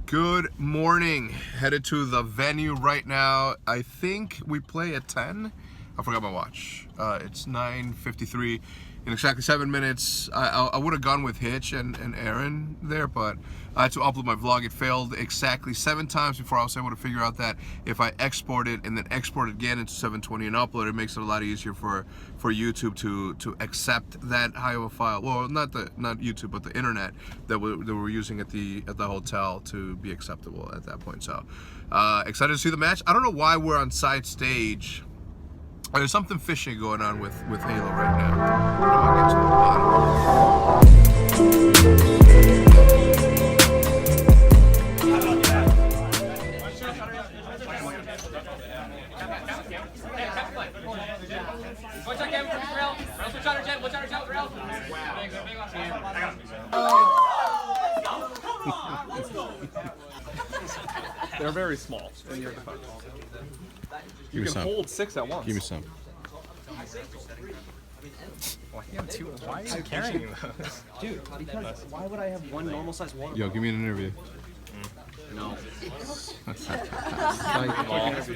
Good morning. Headed to the venue right now. I think we play at 10. I forgot my watch. It's 9:53. In exactly 7 minutes. I would have gone with Hitch and Aaron there, but I had to upload my vlog. It failed exactly 7 times before I was able to figure out that if I export it and then export it again into 720 and upload it, makes it a lot easier for YouTube to accept that high of a file. Well, not YouTube, but the internet that we're using at the hotel to be acceptable at that point. So excited to see the match. I don't know why we're on side stage. There's something fishy going on with Halo right now. I'm gonna get to the bottom. They're very small. You can hold 6 at once. Give me some. Why are you carrying those? Dude, because why would I have one normal size water Yo, give me an interview. No.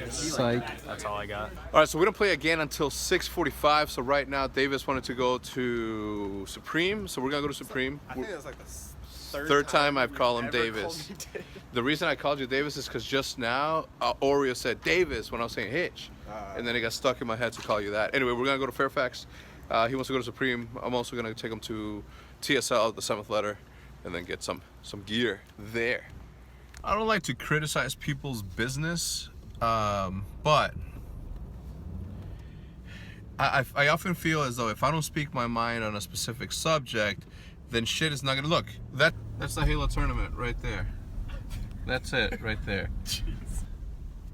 Psych. That's all I got. All right, so we don't play again until 6:45. So right now, Davis wanted to go to Supreme, so we're gonna go to Supreme. I think it was like the Third time I've called him Davis. The reason I called you Davis is because just now Oreo said Davis when I was saying Hitch, and then it got stuck in my head to call you that. Anyway, we're gonna go to Fairfax. He wants to go to Supreme. I'm also gonna take him to TSL, the 7th letter, and then get some gear there. I don't like to criticize people's business, but I often feel as though if I don't speak my mind on a specific subject, then shit is not gonna look. That's the Halo tournament right there. That's it right there. Jeez.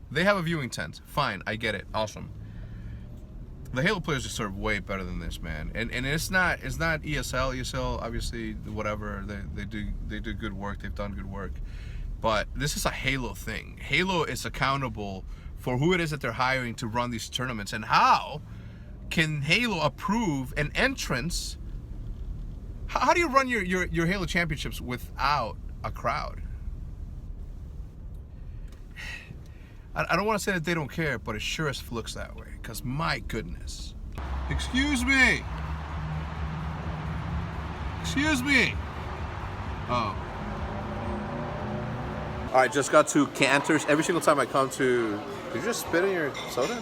They have a viewing tent. Fine, I get it. Awesome. The Halo players deserve way better than this, man. And it's not ESL. ESL obviously whatever they do good work. They've done good work. But this is a Halo thing. Halo is accountable for who it is that they're hiring to run these tournaments, and how can Halo approve an entrance? How do you run your Halo championships without a crowd? I don't want to say that they don't care, but it sure as looks that way. Because my goodness. Excuse me. Excuse me. Oh. All right, just got to Cantor's. Every single time I come to, did you just spit in your soda?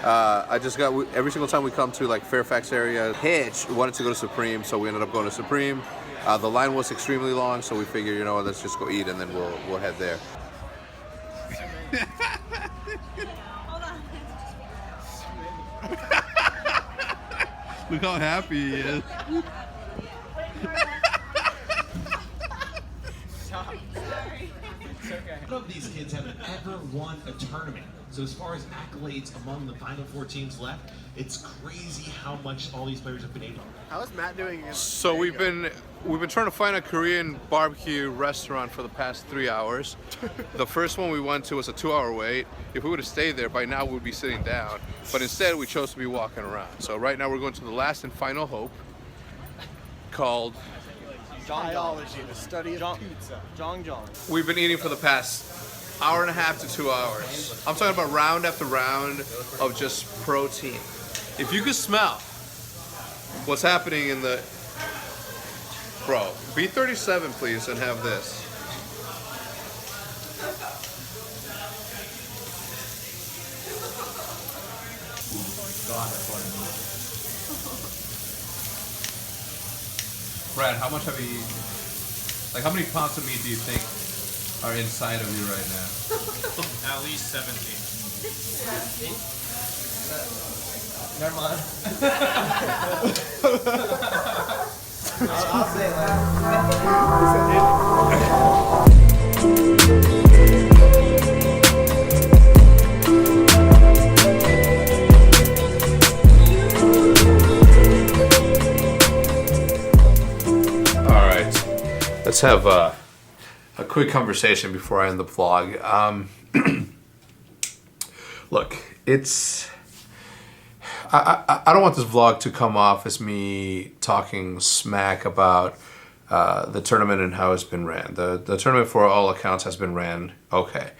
Every single time we come to like Fairfax area, Hitch wanted to go to Supreme, so we ended up going to Supreme. The line was extremely long, so we figured, you know what, let's just go eat and then we'll head there. Hold on. Look how happy he is. Sorry. It's okay. None of these kids have ever won a tournament. So as far as accolades among the Final Four teams left, it's crazy how much all these players have been able. How is Matt doing? So we've been trying to find a Korean barbecue restaurant for the past 3 hours. The first one we went to was a 2-hour wait. If we would have stayed there, by now we'd be sitting down. But instead we chose to be walking around. So right now we're going to the last and final hope, called Biology, the study of pizza. Jong. we've been eating for the past hour and a half to 2 hours. I'm talking about round after round of just protein. If you could smell what's happening in the... Bro, B37 please and have this. Brad, how much have you eaten? Like, how many pounds of meat do you think are inside of you right now? At least 17. Never mind. I'll say All right, let's have a quick conversation before I end the vlog. Look, I don't want this vlog to come off as me talking smack about the tournament and how it's been ran. The tournament, for all accounts, has been ran okay.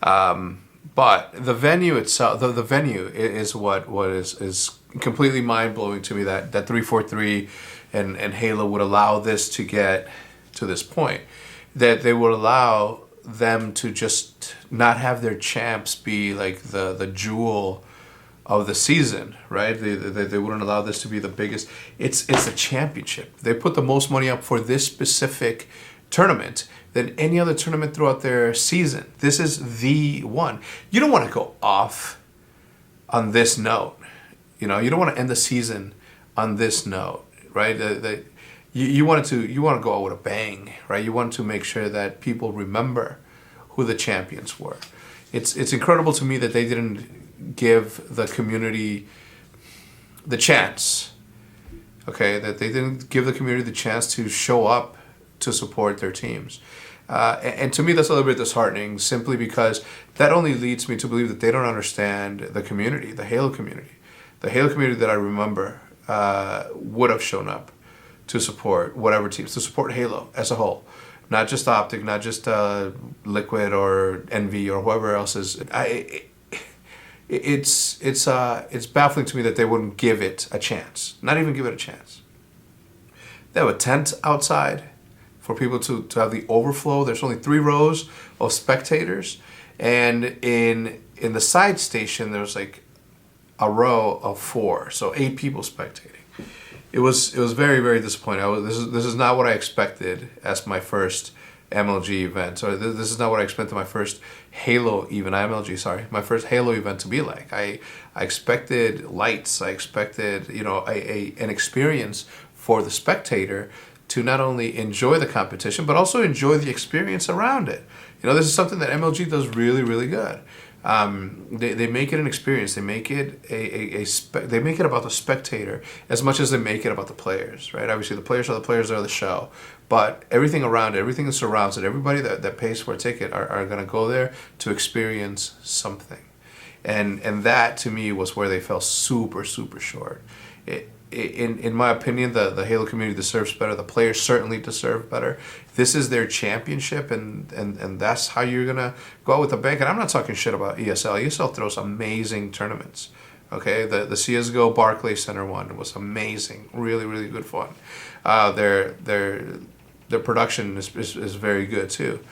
But the venue itself, the venue is what is completely mind blowing to me, that 343 and Halo would allow this to get to this point, that they would allow them to just not have their champs be like the jewel of the season, right? They wouldn't allow this to be the biggest. It's a championship. They put the most money up for this specific tournament than any other tournament throughout their season. This is the one. You don't want to go off on this note. You know, you don't want to end the season on this note, right? You want to go out with a bang, right? You want to make sure that people remember who the champions were. It's incredible to me that they didn't give the community the chance, okay? That they didn't give the community the chance to show up to support their teams. And to me, that's a little bit disheartening, simply because that only leads me to believe that they don't understand the community, the Halo community. The Halo community that I remember would have shown up to support whatever teams, to support Halo as a whole. Not just Optic, not just Liquid or Envy or whoever else is. It's baffling to me that they wouldn't give it a chance. Not even give it a chance. They have a tent outside for people to have the overflow. There's only 3 rows of spectators, and in the side station there's like a row of 4, so 8 people spectating. It was very, very disappointing. This is not what I expected as my first MLG event. So this is not what I expected my first Halo event, my first Halo event to be like. I expected lights. I expected, you know, an experience for the spectator to not only enjoy the competition, but also enjoy the experience around it. You know, this is something that MLG does really, really good. They make it an experience. They make it they make it about the spectator as much as they make it about the players, right? Obviously, the players are the show, but everything around it, everything that surrounds it, everybody that pays for a ticket are going to go there to experience something, and that to me was where they fell super, super short. In my opinion, the Halo community deserves better. The players certainly deserve better. This is their championship, and that's how you're going to go out with a bang. And I'm not talking shit about ESL. ESL throws amazing tournaments. Okay, the CSGO Barclays Center one was amazing. Really, really good fun. Their production is very good too.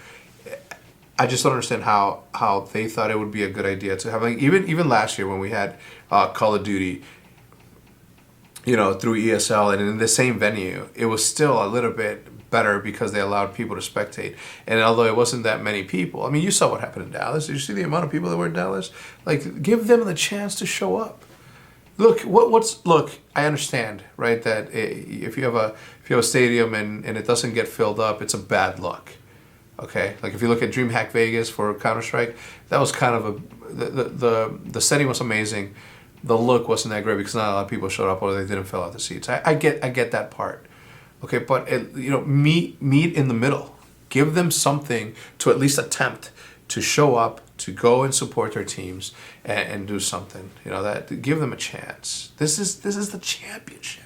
I just don't understand how they thought it would be a good idea to have, like, even last year when we had Call of Duty, you know, through ESL and in the same venue, it was still a little bit better because they allowed people to spectate. And although it wasn't that many people, I mean, you saw what happened in Dallas. Did you see the amount of people that were in Dallas? Like, give them the chance to show up. Look, look, I understand, right, that if you have a stadium and it doesn't get filled up, it's a bad look. Okay? Like, if you look at DreamHack Vegas for Counter-Strike, that was kind of the setting was amazing. The look wasn't that great because not a lot of people showed up or they didn't fill out the seats. I get that part, okay. But you know, meet in the middle. Give them something to at least attempt to show up, to go and support their teams and do something. You know, that give them a chance. This is the championship.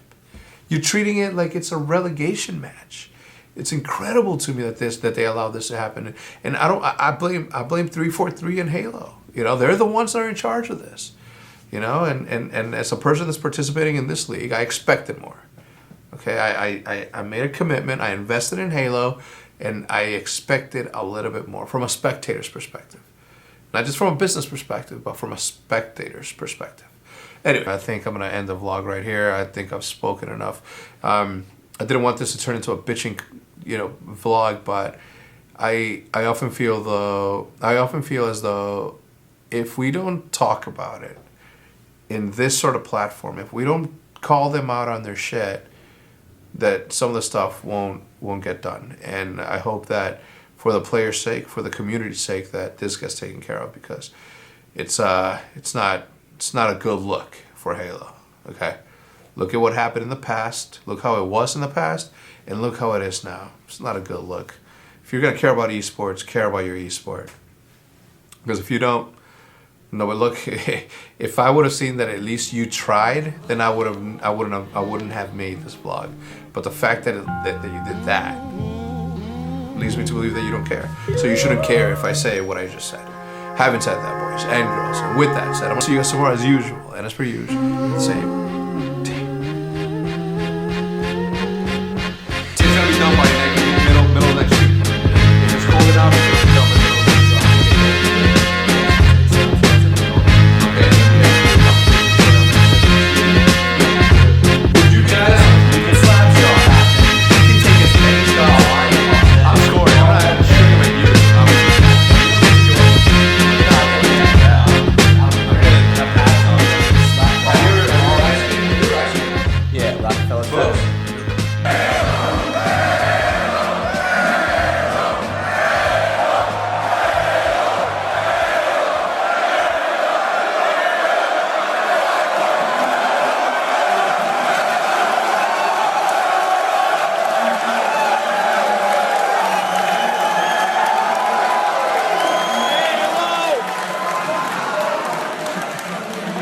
You're treating it like it's a relegation match. It's incredible to me that they allowed this to happen. And I blame 343 and Halo. You know, they're the ones that are in charge of this. You know, and as a person that's participating in this league, I expected more. Okay, I made a commitment. I invested in Halo, and I expected a little bit more from a spectator's perspective. Not just from a business perspective, but from a spectator's perspective. Anyway, I think I'm going to end the vlog right here. I think I've spoken enough. I didn't want this to turn into a bitching, you know, vlog, but I often feel as though if we don't talk about it in this sort of platform, if we don't call them out on their shit, that some of the stuff won't get done. And I hope that for the players' sake, for the community's sake, that this gets taken care of, because it's not a good look for Halo. Okay, look at what happened in the past. Look how it was in the past, and look how it is now. It's not a good look. If you're gonna care about esports, care about your esport. Because if you don't, No, but look, if I would have seen that at least you tried, then I wouldn't have made this vlog. But the fact that you did that leads me to believe that you don't care. So you shouldn't care if I say what I just said. Having said that, boys and girls, and with that said, I'm gonna see you guys tomorrow as usual, and as per usual, same